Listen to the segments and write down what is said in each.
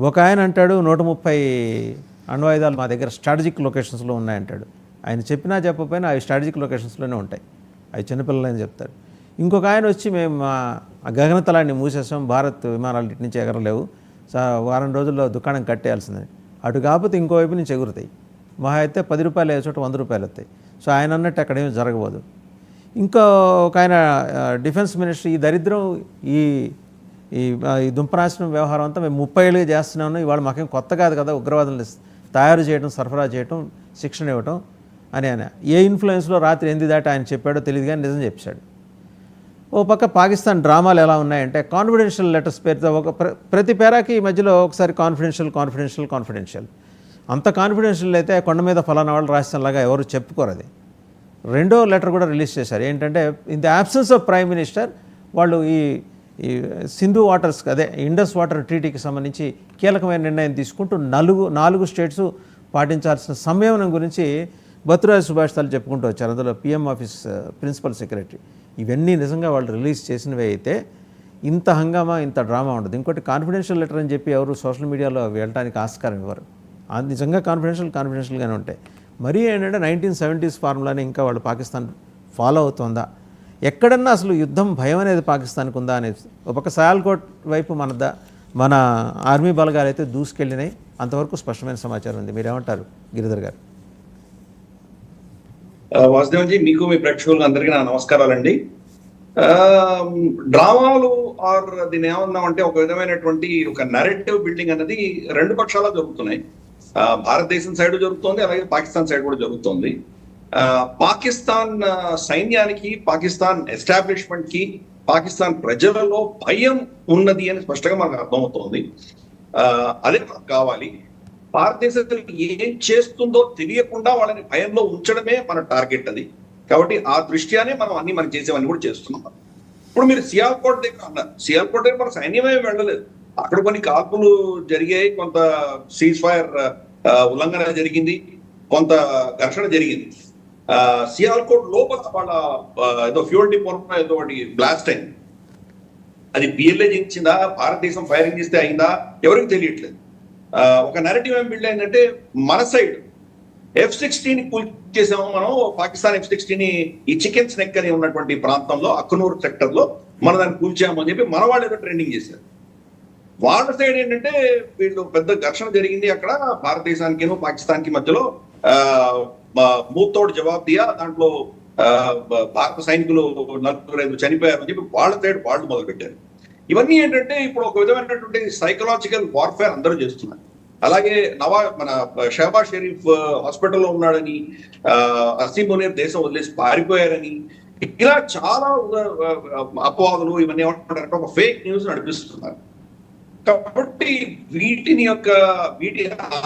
ఒక ఆయన అంటాడు 130 అణ్వాయుధాలు మా దగ్గర స్ట్రాటజిక్ లొకేషన్స్లో ఉన్నాయంటాడు. ఆయన చెప్పినా చెప్పకపోయినా అవి స్ట్రాటజిక్ లొకేషన్స్లోనే ఉంటాయి, అవి చిన్నపిల్లలని చెప్తారు. ఇంకొక ఆయన వచ్చి మేము ఆ గగనతలాన్ని మూసేసాం, భారత్ విమానాలు ఇటు నుంచి ఎగరలేవు, వారం రోజుల్లో దుకాణం కట్టేయాల్సిందని. అటు కాకపోతే ఇంకోవైపు నుంచి ఎగురుతాయి, మహా అయితే 10 రూపాయలు అయ్యే చోట 100 రూపాయలు వస్తాయి. సో ఆయన అన్నట్టు అక్కడేమీ జరగబోదు. ఇంకో ఒక ఆయన డిఫెన్స్ మినిస్టర్, ఈ దరిద్రం ఈ ఈ దుంపనాశనం వ్యవహారం అంతా మేము 30 ఏళ్ళుగా చేస్తున్నాము, ఇవాళ మాకేం కొత్త కాదు కదా, ఉగ్రవాదులు తయారు చేయడం, సరఫరా చేయడం, శిక్షణ ఇవ్వటం అని ఆయన ఏ ఇన్ఫ్లుయెన్స్లో రాత్రి 8 దాటి ఆయన చెప్పాడో తెలియదు కానీ నిజం చెప్పాడు. ఓ పక్క పాకిస్తాన్ డ్రామాలు ఎలా ఉన్నాయంటే కాన్ఫిడెన్షియల్ లెటర్స్ పేరుతో ఒక ప్రతి పేరాకి ఈ మధ్యలో ఒకసారి కాన్ఫిడెన్షియల్ అంత కాన్ఫిడెన్షియల్ అయితే కొండ మీద ఫలానా వాళ్ళు రాష్ట్రంలాగా ఎవరు చెప్పుకోరు. అది రెండో లెటర్ కూడా రిలీజ్ చేశారు. ఏంటంటే in the absence of prime minister వాళ్ళు ఈ సింధు వాటర్స్, అదే ఇండస్ వాటర్ ట్రీటీకి సంబంధించి కీలకమైన నిర్ణయం తీసుకుంటూ 4 స్టేట్స్ పాటించాల్సిన సంయమనం గురించి బత్తురాజు సుభాషితాలు చెప్పుకుంటూ వచ్చారు. అందులో పిఎం ఆఫీస్ ప్రిన్సిపల్ సెక్రటరీ. ఇవన్నీ నిజంగా వాళ్ళు రిలీజ్ చేసినవే అయితే ఇంత హంగామా, ఇంత డ్రామా ఉండదు. ఇంకోటి కాన్ఫిడెన్షియల్ లెటర్ అని చెప్పి ఎవరు సోషల్ మీడియాలో వెళ్ళడానికి ఆస్కారం ఇవ్వరు. నిజంగా కాన్ఫిడెన్షియల్గానే ఉంటాయి. మరీ ఏంటంటే 1970s ఫార్ములాని ఇంకా వాళ్ళు పాకిస్తాన్ ఫాలో అవుతుందా, ఎక్కడన్నా అసలు యుద్ధం భయం అనేది పాకిస్తాన్కి ఉందా అనేది. ఒక సయాల్కోట్ వైపు మన ఆర్మీ బలగాలు అయితే దూసుకెళ్ళినాయి, అంతవరకు స్పష్టమైన సమాచారం ఉంది. మీరేమంటారు గిరిధర్ గారు? వాసుదేవన్జీ, మీకు మీ ప్రేక్షకులకు అందరికీ నా నమస్కారాలండి. డ్రామాలు ఆర్ దీన్ని ఏమన్నామంటే ఒక విధమైనటువంటి ఒక నరేటివ్ బిల్డింగ్ అనేది రెండు పక్షాల జరుగుతున్నాయి. భారతదేశం సైడ్ జరుగుతోంది, అలాగే పాకిస్తాన్ సైడ్ కూడా జరుగుతోంది. పాకిస్తాన్ సైన్యానికి, పాకిస్తాన్ ఎస్టాబ్లిష్మెంట్ కి, పాకిస్తాన్ ప్రజలలో భయం ఉన్నది అని స్పష్టంగా మనకు అర్థమవుతోంది. అదే మనకు కావాలి. భారతదేశం ఏం చేస్తుందో తెలియకుండా వాళ్ళని భయంలో ఉంచడమే మన టార్గెట్. అది కాబట్టి ఆ దృష్ట్యానే మనం చేసేవన్నీ కూడా చేస్తున్నాం. ఇప్పుడు మీరు సియాల్కోట్ దగ్గర అన్నారు, సియాల్కోట్ దగ్గర మన సైన్యమే వెళ్ళలేదు. అక్కడ కొన్ని కాల్పులు జరిగాయి, కొంత సీజ్ ఫైర్ ఉల్లంఘన జరిగింది, కొంత ఘర్షణ జరిగింది. సియాల్కోట్ లోపల వాళ్ళ ఏదో ఫ్యూల్ డిపో ఏదో ఒకటి బ్లాస్ట్ అయింది. అది పిఎల్ఏ చేయించిందా, భారతదేశం ఫైరింగ్ చేస్తే అయిందా, ఎవరికి తెలియట్లేదు. ఒక నెరేటివ్ ఏం బిల్డ్ అయిందంటే మన సైడ్ F-16 కూల్ చేసాము మనం. పాకిస్తాన్ F-16 ఈ చికెన్ స్నెక్ అని ఉన్నటువంటి ప్రాంతంలో అక్నూర్ సెక్టర్ లో మనం దాన్ని కూల్చాము అని చెప్పి మన వాళ్ళు ఏదో ట్రెండింగ్ చేశారు. వాళ్ళ సైడ్ ఏంటంటే వీళ్ళు పెద్ద ఘర్షణ జరిగింది అక్కడ, భారతదేశానికి పాకిస్తాన్ కి మధ్యలో మూతోడు జవాబు దియా, దాంట్లో భారత సైనికులు 4-5 చనిపోయారు అని చెప్పి వాళ్ళ సైడ్ వాళ్ళు మొదలు పెట్టారు. ఇవన్నీ ఏంటంటే ఇప్పుడు ఒక విధమైనటువంటి సైకలాజికల్ వార్ఫేర్ అందరూ చేస్తున్నారు. అలాగే మన షహబాజ్ షరీఫ్ హాస్పిటల్లో ఉన్నాడని, అసీం మునీర్ దేశం వదిలేసి పారిపోయారని, ఇలా చాలా అపవాదులు ఇవన్నీ ఏమంటారంటే ఒక ఫేక్ న్యూస్ నడిపిస్తున్నారు. కాబట్టి వీటి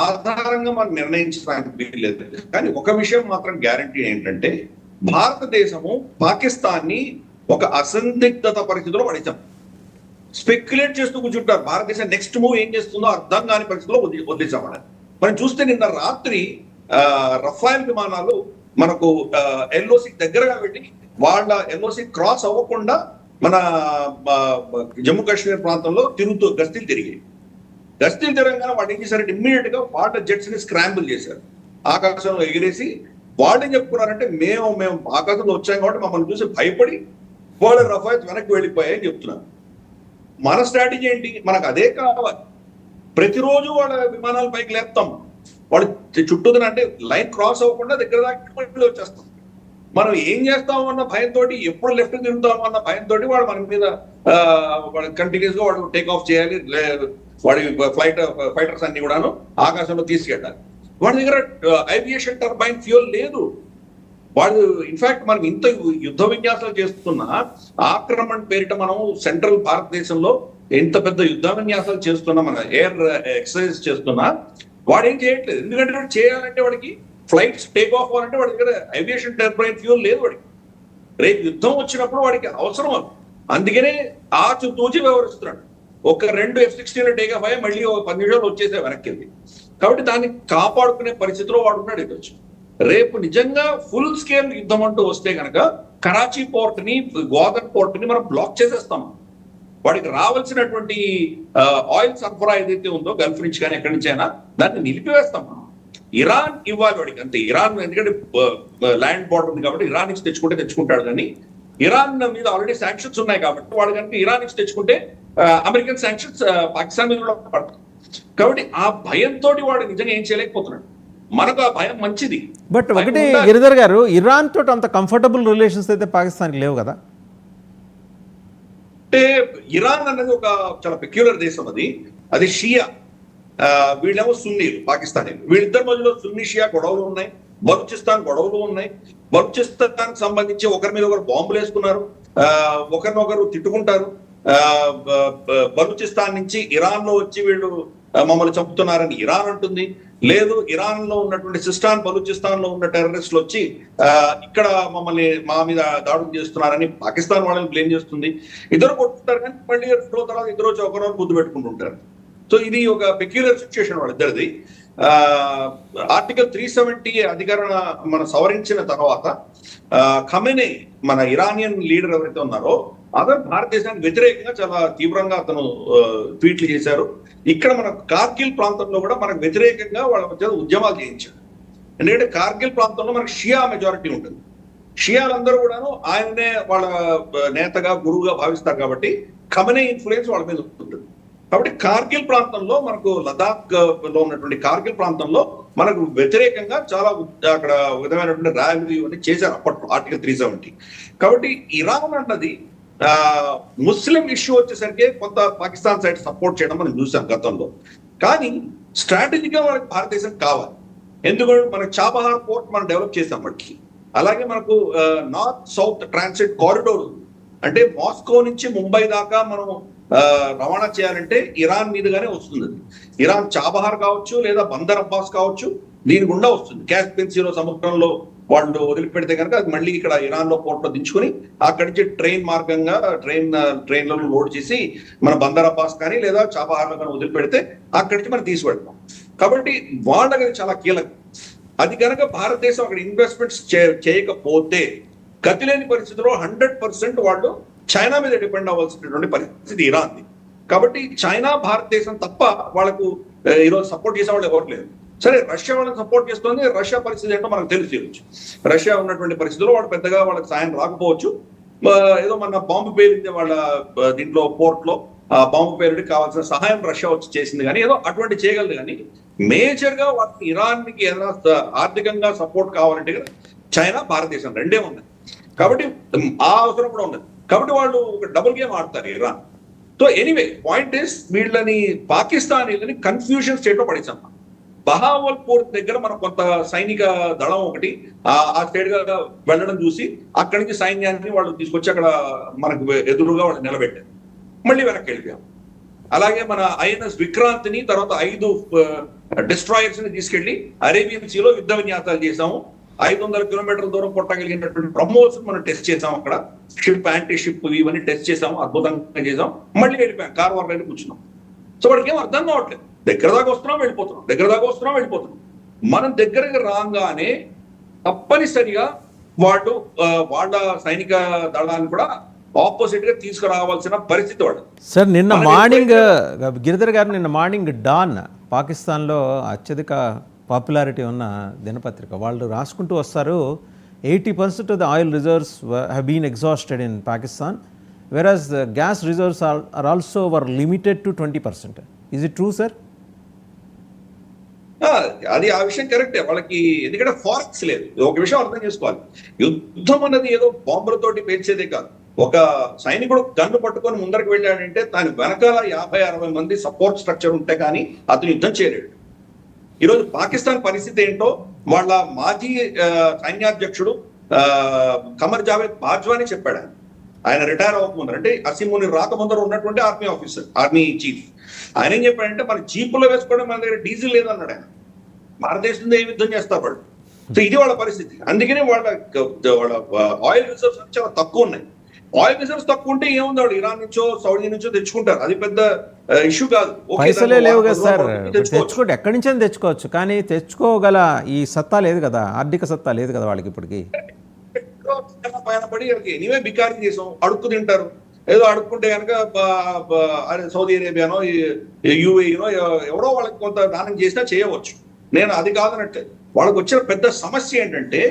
ఆధారంగా మనం నిర్ణయించడానికి వీల్లేదు. కానీ ఒక విషయం మాత్రం గ్యారంటీ ఏంటంటే భారతదేశము పాకిస్తాన్ని ఒక అసందిగ్ధత పరిస్థితిలో పడేసాం. స్పెక్యులేట్ చేస్తూ కూర్చుంటారు. భారతదేశం నెక్స్ట్ మూవ్ ఏం చేస్తుందో అర్థం కాని పరిస్థితిలో వదిలేసామని మనం చూస్తే నిన్న రాత్రి రఫాయల్ విమానాలు మనకు ఎల్ఓసి దగ్గరగా వెళ్ళి వాళ్ళ ఎల్ఓసి క్రాస్ అవ్వకుండా మన జమ్మూ కాశ్మీర్ ప్రాంతంలో గస్తీలు తిరగగానే వాళ్ళు ఏం చేశారంటే ఇమ్మీడియట్ గా వాళ్ళ జెట్స్ ని స్క్రాంబుల్ చేశారు, ఆకాశంలో ఎగిరేసి. వాళ్ళు ఏం చెప్పుకున్నారంటే మేము ఆకాశంలో వచ్చాం కాబట్టి మమ్మల్ని చూసి భయపడి వాళ్ళ రఫాయల్ వెనక్కి వెళ్ళిపోయాయని చెప్తున్నారు. మన స్ట్రాటజీ ఏంటి? మనకు అదే కావాలి. ప్రతిరోజు వాళ్ళ విమానాల పైకి లేపుతాం, వాళ్ళు చుట్టూ అంటే లైన్ క్రాస్ అవ్వకుండా దగ్గర దాకా వచ్చేస్తాం. మనం ఏం చేస్తాము అన్న భయంతో, ఎప్పుడు లెఫ్ట్ తిరుగుతాము అన్న భయంతో వాడు మన మీద కంటిన్యూస్ గా వాడు టేక్ ఆఫ్ చేయాలి, వాడి ఫైటర్స్ అన్ని కూడాను ఆకాశంలో తీసుకెళ్ళాలి. వాడి దగ్గర ఏవియేషన్ టర్బైన్ ఫ్యూయల్ లేదు. వాళ్ళు ఇన్ఫాక్ట్ మనం ఇంత యుద్ధ విన్యాసాలు చేస్తున్నా, ఆక్రమణ పేరిట మనం సెంట్రల్ భారతదేశంలో ఎంత పెద్ద యుద్ధ విన్యాసాలు చేస్తున్నా, మన ఎయిర్ ఎక్సర్సైజ్ చేస్తున్నా, వాడు ఏం చేయట్లేదు. ఎందుకంటే చేయాలంటే వాడికి ఫ్లైట్స్ టేక్ ఆఫ్ అవ్వాలంటే వాడి దగ్గర ఏవియేషన్ టర్బైన్ ఫ్యూయల్ లేదు. వాడికి రేపు యుద్ధం వచ్చినప్పుడు వాడికి అవసరం అది. అందుకనే ఆచితూచి వ్యవహరిస్తున్నాడు. 1-2 F-16 టేక్ ఆఫ్ అయ్యి మళ్ళీ 10 నిమిషాలు వచ్చేసే వెనక్కి. కాబట్టి దాన్ని కాపాడుకునే పరిస్థితిలో వాడు ఉన్నాడు. ఇవ్వచ్చు రేపు నిజంగా ఫుల్ స్కేల్ యుద్ధం అంటూ వస్తే కనుక కరాచీ పోర్ట్ ని, గ్వాదర్ పోర్ట్ ని మనం బ్లాక్ చేసేస్తాం. వాడికి రావాల్సినటువంటి ఆయిల్ సరఫరా ఏదైతే ఉందో గల్ఫ్ నుంచి కానీ ఎక్కడి నుంచి అయినా దాన్ని నిలిపివేస్తాం మనం. ఇరాన్ ఇవ్వాలి వాడికి అంతే. ఇరాన్ ఎందుకంటే ల్యాండ్ బార్డర్ ఉంది కాబట్టి ఇరాన్ నుంచి తెచ్చుకుంటాడు, కానీ ఇరాన్ మీద ఆల్రెడీ శాంక్షన్స్ ఉన్నాయి కాబట్టి వాడు కనుక ఇరాన్ నుంచి తెచ్చుకుంటే అమెరికన్ శాంక్షన్స్ పాకిస్తాన్ మీద కూడా పడతాయి. కాబట్టి ఆ భయంతో వాడు నిజంగా ఏం చేయలేకపోతున్నాడు. మనకు ఆ భయం మంచిది. బట్ ఒకటి గిరిధర్ గారు, ఇరాన్ తోటి అంత కంఫర్టబుల్ రిలేషన్స్ అయితే పాకిస్తాన్కి లేవు కదా. అంటే ఇరాన్ అన్నది ఒక చాలా పెక్యులర్ దేశం. అది షియా, వీళ్ళేమో సున్నీలు పాకిస్తానీలు. వీళ్ళిద్దరి మధ్యలో సున్నీ షియా గొడవలు ఉన్నాయి, బలూచిస్తాన్ గొడవలు ఉన్నాయి. బలూచిస్తాన్ సంబంధించి ఒకరి మీద ఒకరు బాంబులు వేసుకున్నారు, ఒకరినొకరు తిట్టుకుంటారు. బలూచిస్తాన్ నుంచి ఇరాన్ లో వచ్చి వీళ్ళు మమ్మల్ని చంపుతున్నారని ఇరాన్ అంటుంది. లేదు, ఇరాన్ లో ఉన్నటువంటి సిస్టాన్ బలూచిస్తాన్ లో ఉన్న టెర్రరిస్టులు వచ్చి ఇక్కడ మా మీద దాడులు చేస్తున్నారని పాకిస్తాన్ వాళ్ళని బ్లేమ్ చేస్తుంది. ఇద్దరు కొట్టుకుంటారు, కానీ మళ్ళీ తర్వాత ఇద్దరు వచ్చి ఒకరోజు ముద్దు పెట్టుకుంటుంటారు. సో ఇది ఒక పెక్యులర్ సిచ్యుయేషన్ వాళ్ళిద్దరిది. ఆర్టికల్ 370 అధికరణ మనం సవరించిన తర్వాత ఖమెనీ మన ఇరానియన్ లీడర్ ఎవరైతే ఉన్నారో అతను భారతదేశానికి వ్యతిరేకంగా చాలా తీవ్రంగా అతను ట్వీట్లు చేశారు. ఇక్కడ మన కార్గిల్ ప్రాంతంలో కూడా మనకు వ్యతిరేకంగా వాళ్ళ మధ్య ఉద్యమాలు చేయించారు. ఎందుకంటే కార్గిల్ ప్రాంతంలో మనకు షియా మెజారిటీ ఉంటుంది. షియాలందరూ కూడాను ఆయననే వాళ్ళ నేతగా గురువుగా భావిస్తారు కాబట్టి ఖమెనీ ఇన్ఫ్లుయెన్స్ వాళ్ళ మీద ఉంటుంది. కాబట్టి కార్గిల్ ప్రాంతంలో మనకు లదాఖ్ లో ఉన్నటువంటి కార్గిల్ ప్రాంతంలో మనకు వ్యతిరేకంగా చాలా అక్కడ విధమైనటువంటి ర్యాలీ అని చేశారు అప్పట్లో ఆర్టికల్ 370. కాబట్టి ఇరాన్ అన్నది ముస్లిం ఇష్యూ వచ్చేసరికి కొంత పాకిస్తాన్ సైడ్ సపోర్ట్ చేయడం మనం చూసాం గతంలో. కానీ స్ట్రాటజీగా మనకు భారతదేశం కావాలి. ఎందుకంటే మనకు చాబహార్ పోర్ట్ మనం డెవలప్ చేసాం వాటికి. అలాగే మనకు నార్త్ సౌత్ ట్రాన్సిట్ కారిడోర్, అంటే మాస్కో నుంచి ముంబై దాకా మనం రవాణా చేయాలంటే ఇరాన్ మీదుగానే వస్తుంది. ఇరాన్ చాబహార్ కావచ్చు లేదా బందర్ అబ్బాస్ కావచ్చు, దీని గుండా వస్తుంది. క్యాస్పియన్ సీ సముద్రంలో వాళ్ళు వదిలిపెడితే కనుక అది మళ్ళీ ఇక్కడ ఇరాన్ లో పోర్ట్ లో దించుకుని అక్కడి నుంచి ట్రైన్ మార్గంగా ట్రైన్లలో లోడ్ చేసి మన బందర్ అబ్బాస్ కానీ లేదా చాబహార్ లో కానీ వదిలిపెడితే అక్కడి నుంచి మనం తీసుకెళ్తాం. కాబట్టి వాళ్ళకి చాలా కీలకం. అది కనుక భారతదేశం అక్కడ ఇన్వెస్ట్మెంట్స్ చేయకపోతే గతి లేని పరిస్థితిలో 100% వాళ్ళు చైనా మీద డిపెండ్ అవ్వాల్సినటువంటి పరిస్థితి ఇరాన్ది. కాబట్టి చైనా భారతదేశం తప్ప వాళ్ళకు ఈరోజు సపోర్ట్ చేసే వాళ్ళు ఎవరు లేరు. సరే, రష్యా వాళ్ళని సపోర్ట్ చేస్తుంది. రష్యా పరిస్థితి ఏంటో మనకు తెలిసి రష్యా ఉన్నటువంటి పరిస్థితుల్లో వాళ్ళు పెద్దగా వాళ్ళకి సాయం రాకపోవచ్చు. ఏదో మన బాంబు పేలింది వాళ్ళ దీంట్లో పోర్ట్ లో, బాంబు పేరుడికి కావాల్సిన సహాయం రష్యా వచ్చి చేసింది, కానీ ఏదో అటువంటి చేయగలదు. కానీ మేజర్ గా వాళ్ళకి ఇరాన్ కి ఏదైనా ఆర్థికంగా సపోర్ట్ కావాలంటే చైనా భారతదేశం రెండే ఉన్నాయి. కాబట్టి ఆ అవసరం కూడా ఉన్నది. కాబట్టి వాళ్ళు ఒక డబుల్ గేమ్ ఆడతారు Iran. So anyway point is, వీళ్ళని పాకిస్తానీలని కన్ఫ్యూజన్ స్టేట్ లో పడేసాం. బహావల్పూర్ దగ్గర మనం కొంత సైనిక దళం ఒకటి ఆ స్టేట్ గా వెళ్ళడం చూసి అక్కడి నుంచి సైన్యాన్ని వాళ్ళు తీసుకొచ్చి అక్కడ మనకు ఎదురుగా వాళ్ళు నిలబెట్టారు. మళ్ళీ వెనక్కి వెళ్ళిపోయాం. అలాగే మన ఐఎన్ఎస్ విక్రాంత్ ని తర్వాత 5 డిస్ట్రాయర్స్ ని తీసుకెళ్లి అరేబియన్ సీలో యుద్ధ విన్యాసాలు చేసాము. 500 కిలోమీటర్ల దూరం కొట్టగలిగినటువంటి బ్రహ్మోస్ మనం టెస్ట్ చేసాం. అక్కడ షిప్, యాంటీ షిప్ ఇవన్నీ టెస్ట్ చేసాము, అద్భుతంగా చేసాం. మళ్ళీ వెళ్ళిపోయాం, కార్ వర్లో కూర్చున్నాం. సో వాడికి ఏం అర్థం కావట్లేదు. దగ్గర దాకా వస్తున్నాం వెళ్ళిపోతున్నాం. మనం దగ్గరకు రాగానే తప్పనిసరిగా వాళ్ళు వాళ్ళ సైనిక దళాన్ని కూడా ఆపోజిట్ గా తీసుకురావాల్సిన పరిస్థితి వాడు. సార్, నిన్న మార్నింగ్ గిరిధర్ గారు, నిన్న మార్నింగ్ డాన్ పాకిస్తాన్లో అత్యధిక పాపులారిటీ ఉన్న దినపత్రిక, వాళ్ళు రాసుకుంటూ వస్తారు 80% of the oil reserves have been exhausted in Pakistan, whereas the gas reserves are also were limited to 20%. Is it true, sir? అది ఆ విషయం కరెక్టే వాళ్ళకి. ఎందుకంటే ఫారెక్స్ లేదు. ఒక విషయం అర్థం చేసుకోవాలి, యుద్ధం అన్నది ఏదో బాంబులతోటి పేల్చేదే కాదు. ఒక సైనికుడు గన్ను పట్టుకొని ముందరకు వెళ్ళాడంటే దాని వెనకాల 50-60 మంది సపోర్ట్ స్ట్రక్చర్ ఉంటే కానీ అతను యుద్ధం చేయలేడు. ఈరోజు పాకిస్తాన్ పరిస్థితి ఏంటో వాళ్ళ మాజీ సైన్యాధ్యక్షుడు ఖమర్ జావేద్ బాజ్వాని చెప్పాడు. ఆయన రిటైర్ అవ్వకముందర, అంటే అసీముని రాకముందర ఉన్నటువంటి ఆర్మీ ఆఫీసర్, ఆర్మీ చీఫ్. ఆయన ఏం చెప్పాడంటే మన జీపులో వేసుకోవడం మన దగ్గర డీజిల్ లేదన్నాడు ఆయన. భారతదేశంలో ఏం యుద్ధం చేస్తారు వాళ్ళు. సో ఇది వాళ్ళ పరిస్థితి. అందుకనే వాళ్ళ ఆయిల్ రిజర్వ్స్ చాలా తక్కువ ఉన్నాయి. ఆయిల్ రిజర్వ్స్ తక్కువ ఉంటే ఏముంది, వాళ్ళు ఇరాన్ నుంచో సౌదీ నుంచో తెచ్చుకుంటారు. అది పెద్ద ఇష్యూ కాదు. పైసలే లేవు కదా సార్, తెచ్చుకుంటే ఎక్కడి నుంచి తెచ్చుకోవచ్చు, కానీ తెచ్చుకోగల ఈ సత్తా లేదు కదా, ఆర్థిక సత్తా లేదు కదా వాళ్ళకి. ఇప్పటికి పైన పడి ఎనివే బికారీ చేసాం, అడుక్కు తింటారు. ఏదో అడుక్కుంటే కనుక అరే సౌదీ అరేబియానో యూఏఈనో ఎవరో వాళ్ళకి కొంత దానం చేసినా చేయవచ్చు. నేను అది కాదనట్లేదు. వాళ్ళకి వచ్చిన పెద్ద సమస్య ఏంటంటే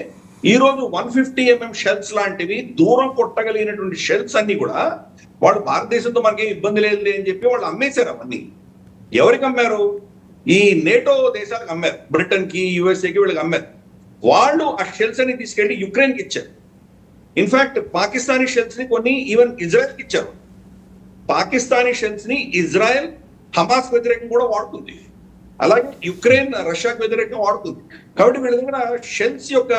ఈ రోజు 150 mm షెల్స్ లాంటివి దూరం కొట్టగలిగినటువంటి షెల్స్ అన్ని కూడా వాళ్ళు భారతదేశంతో మనకి ఇబ్బంది లేదు అని చెప్పి వాళ్ళు అమ్మేశారు. అవన్నీ ఎవరికి అమ్మారు? ఈ నేటో దేశాలకు అమ్మారు, బ్రిటన్ కి, యుఎస్ఏకి, వీళ్ళకి అమ్మారు. వాళ్ళు ఆ షెల్స్ అని తీసుకెళ్లి యుక్రెయిన్ కి ఇచ్చారు. ఇన్ఫాక్ట్ పాకిస్తానీ షెల్స్ ని కొన్ని ఈవెన్ ఇజ్రాయెల్ కి ఇచ్చారు. పాకిస్తానీ షెల్స్ ని ఇజ్రాయెల్ హమాస్ వ్యతిరేకంగా కూడా వాడుతుంది, అలాగే యుక్రెయిన్ రష్యాకు వ్యతిరేకంగా వాడుతుంది. కాబట్టి వీళ్ళ దగ్గర షెల్స్ యొక్క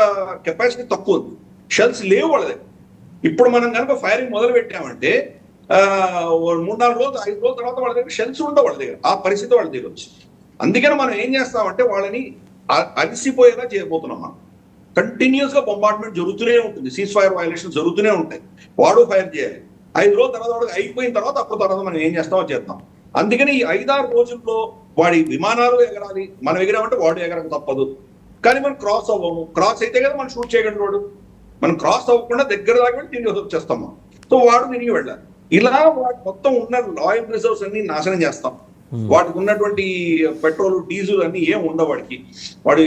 కెపాసిటీ తక్కువ ఉంది, షెల్స్ లేవు వాళ్ళ దగ్గర. ఇప్పుడు మనం కనుక ఫైరింగ్ మొదలు పెట్టామంటే 3-4 రోజులు 5 రోజుల తర్వాత వాళ్ళ దగ్గర షెల్స్ ఉండవు, వాళ్ళ దగ్గర ఆ పరిస్థితి వాళ్ళ దగ్గర వచ్చి. అందుకని మనం ఏం చేస్తామంటే వాళ్ళని అలసిపోయేలా చేయబోతున్నాం. మనం కంటిన్యూస్ గా బొంబార్డ్మెంట్ జరుగుతూనే ఉంటుంది, సీజ్ ఫైర్ వయలేషన్ జరుగుతూనే ఉంటాయి. వాడు ఫైర్ చేయాలి. 5 రోజుల తర్వాత వాడు అయిపోయిన తర్వాత తర్వాత మనం ఏం చేస్తామో చేద్దాం. అందుకని ఈ 5-6 రోజుల్లో వాడి విమానాలు ఎగరాలి, మనం ఎగిరామంటే వాడు ఎగరక తప్పదు. కానీ మనం క్రాస్ అవ్వము. క్రాస్ అయితే కదా మనం షూట్ చేయగలడు వాడు. మనం క్రాస్ అవ్వకుండా దగ్గర దాకా వెళ్ళి తిరిగి వచ్చేస్తాము. సో వాడు తిరిగి వెళ్ళాలి. ఇలా వాటి మొత్తం ఉన్న ఆయిల్ రిజర్వ్స్ అన్ని నాశనం చేస్తాం. వాటికి ఉన్నటువంటి పెట్రోల్, డీజిల్ అన్ని ఏం ఉండవు వాడికి. వాడి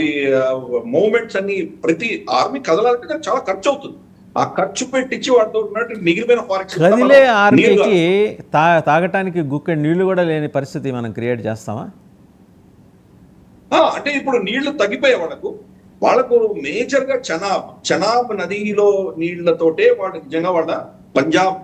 మూవ్మెంట్స్ అన్ని, ప్రతి ఆర్మీ కదలాలంటే దానికి చాలా ఖర్చు అవుతుంది. ఆ ఖర్చు పెట్టించి వాటితో ఉన్నట్టు మిగిలిపోయిన ఫారెక్స్ కదిలే ఆర్మీకి తాగటానికి గుక్కె నీళ్లు కూడా లేని పరిస్థితి మనం క్రియేట్ చేస్తామా? అంటే ఇప్పుడు నీళ్లు తగ్గిపోయే వాళ్ళకు మేజర్ గా చనాబ్ నదిలో నీళ్లతోటే వాళ్ళు నిజంగా వాళ్ళ పంజాబ్